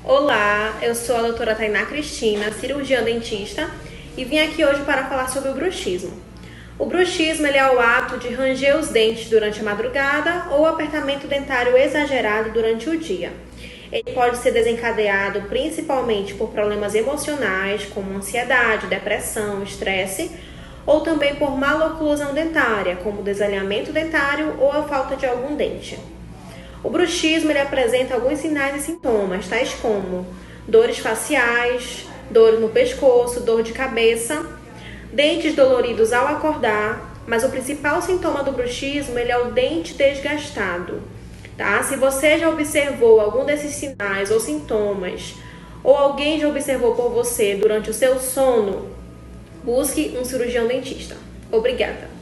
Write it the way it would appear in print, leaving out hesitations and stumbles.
Olá, eu sou a doutora Tainá Cristina, cirurgiã dentista, e vim aqui hoje para falar sobre o bruxismo. O bruxismo é o ato de ranger os dentes durante a madrugada ou apertamento dentário exagerado durante o dia. Ele pode ser desencadeado principalmente por problemas emocionais, como ansiedade, depressão, estresse, ou também por maloclusão dentária, como desalinhamento dentário ou a falta de algum dente. O bruxismo apresenta alguns sinais e sintomas, tais como dores faciais, dor no pescoço, dor de cabeça, dentes doloridos ao acordar, mas o principal sintoma do bruxismo é o dente desgastado. Tá? Se você já observou algum desses sinais ou sintomas, ou alguém já observou por você durante o seu sono, busque um cirurgião dentista. Obrigada!